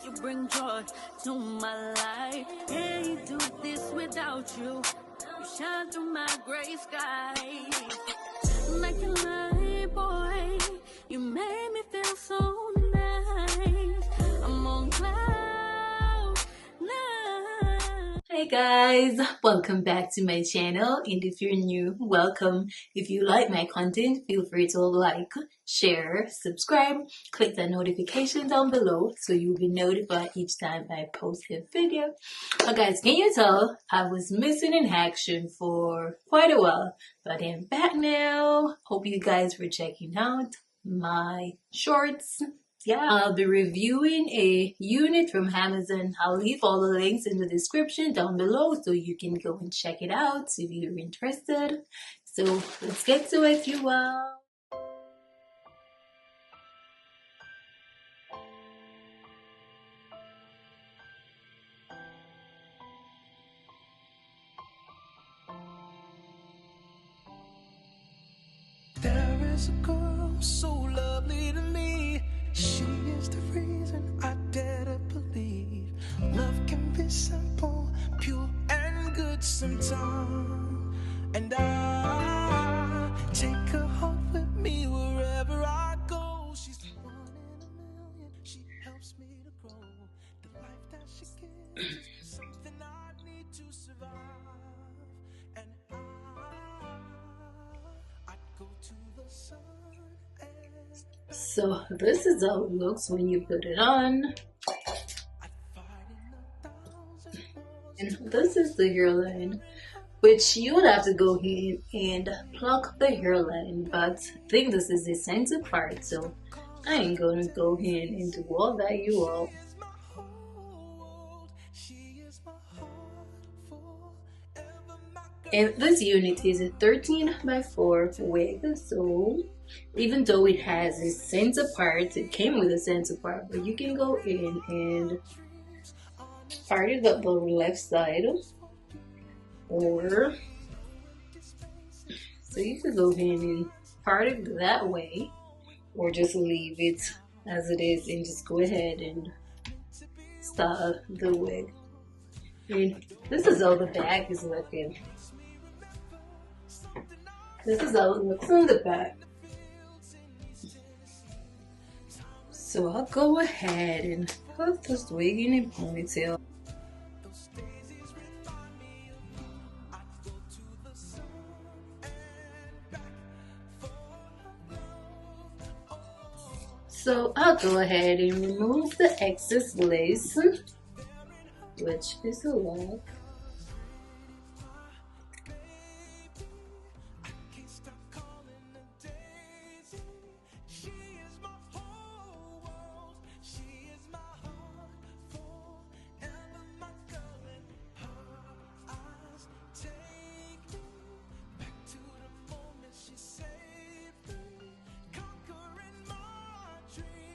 You bring joy to my life. Can't do this without you. You shine through my gray skies. Like a light, boy. You made me feel so nice. I'm on cloud nine. Hey guys, welcome back to my channel, and if you're new, welcome. If you like my content, feel free to like, share, subscribe, click that notification down below so you'll be notified each time I post a video. But guys, can you tell I was missing in action for quite a while, but I'm back now. Hope you guys were checking out my shorts. Yeah, I'll be reviewing a unit from Amazon. I'll leave all the links in the description down below so you can go and check it out if you're interested. So let's get to it, you all. There is a girl so lovely to me. She is the reason I dare to believe love can be simple, pure and good sometimes. And I take her heart with me wherever I go. She's the one in a million. She helps me to grow. The life that she gives is something I need to survive. And I'd go to the sun. So this is how it looks when you put it on. And this is the hairline, which you would have to go in and pluck the hairline, but I think this is the center part, so I ain't gonna go in and do all that, you all. And this unit is a 13x4 wig, so even though it has a center part, it came with a center part, but you can go in and part it up the left side, or so you could go in and part it that way, or just leave it as it is and just go ahead and style the wig. And this is how the back is looking. This is how it looks on the back. So I'll go ahead and put this wig in a ponytail. So I'll go ahead and remove the excess lace, which is a lot.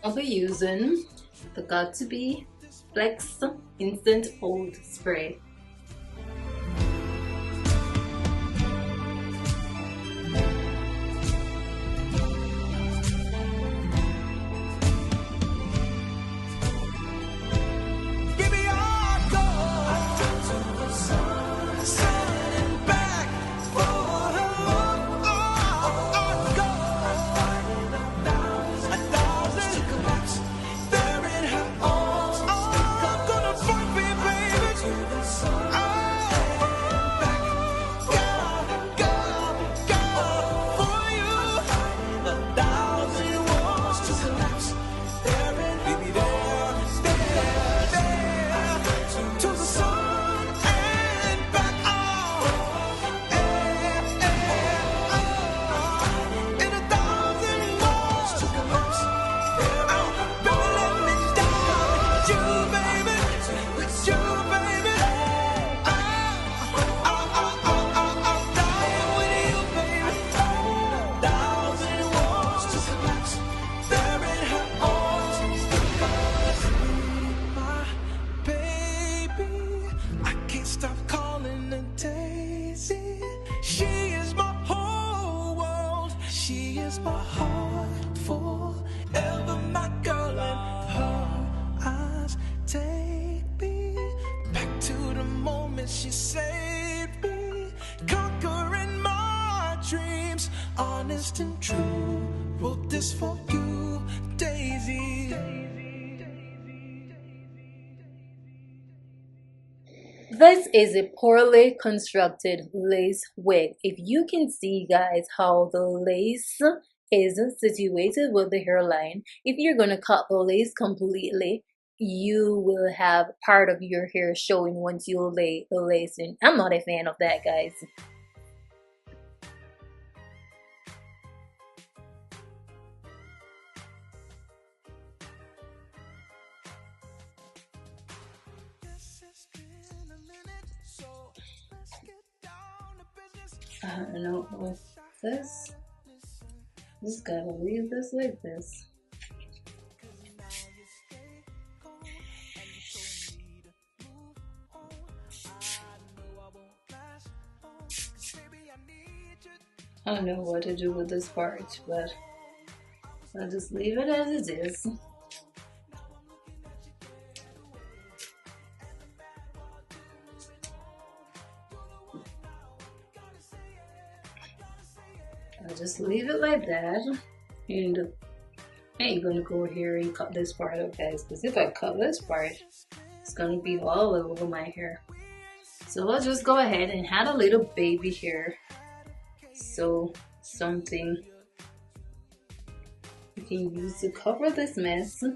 I'll be using the Got2b Flex Instant Hold Spray. honest and true. Wrote this for you, Daisy. This is a poorly constructed lace wig. If you can see, guys, how the lace is situated with the hairline, if you're gonna cut the lace completely, you will have part of your hair showing once you lay the lace in. I'm not a fan of that, guys. I don't know what this. Just gotta leave this like this. I don't know what to do with this part, but I'll just leave it as it is. I'll just leave it like that, and I ain't gonna go here and cut this part up, guys, because if I cut this part, it's gonna be all over my hair. So I'll just go ahead and add a little baby hair, so something you can use to cover this mess. You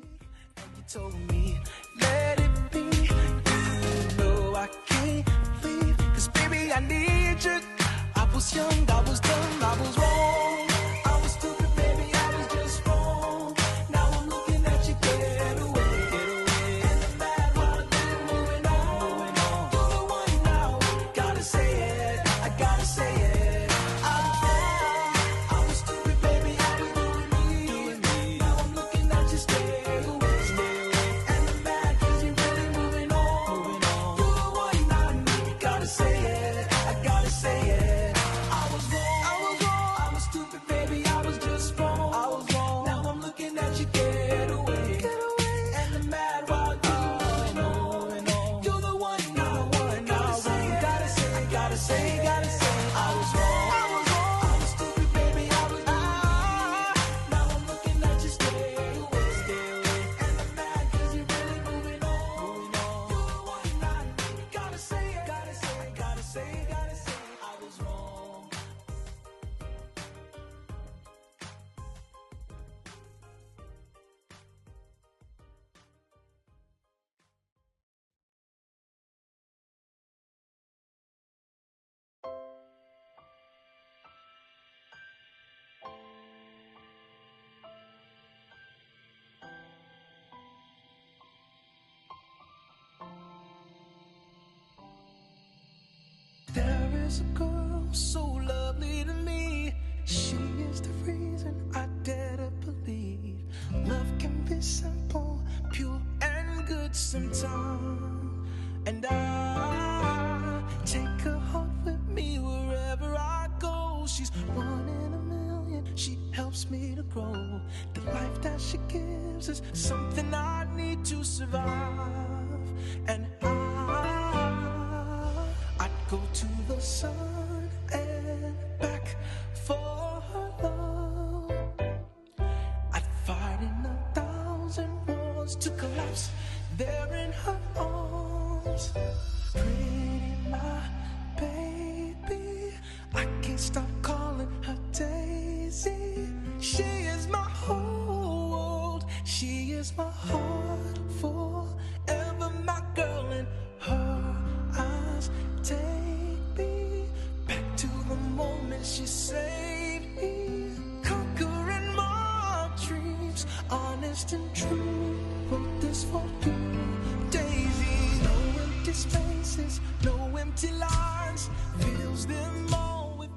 told me, let it be. You know I can't leave, 'cause baby I need you. I was young, I was dumb, I was wrong. I was stupid, baby, I was just wrong. Now I'm looking at you, get away, get away. And the bad one, moving on. You're the one now, gotta say it, I gotta say it. I was stupid, baby, I was doing me. Now I'm looking at you, stay away, stay away. And the bad, 'cause you're really moving on. You're the one now, gotta say it, I gotta say it. There is a girl so lovely to me. She is the reason I dare to believe love can be simple, pure and good sometimes. And I take her heart with me wherever I go. She's one in a million, she helps me to grow. The life that she gives is something I need to survive. And I'd go to the sun and back for her love. I'd fight in 1,000 wars to collapse there in her arms. Pretty my baby, I can't stop calling her Daisy. She is my whole world, she is my heart forever, my girl in her eyes. Take me back to the moment she saved me, conquering my dreams, honest and true. Wrote this for you, Daisy. No empty spaces, no empty lines, fills them all with.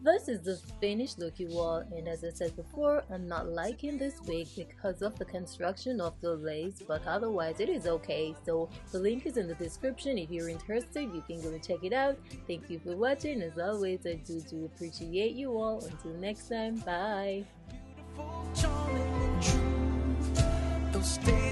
This is the finished look, you all, and as I said before, I'm not liking this wig because of the construction of the lace, but otherwise it is okay. So the link is in the description. If you're interested, you can go and check it out. Thank you for watching. As always, I do appreciate you all. Until next time, bye. Charming and true, those days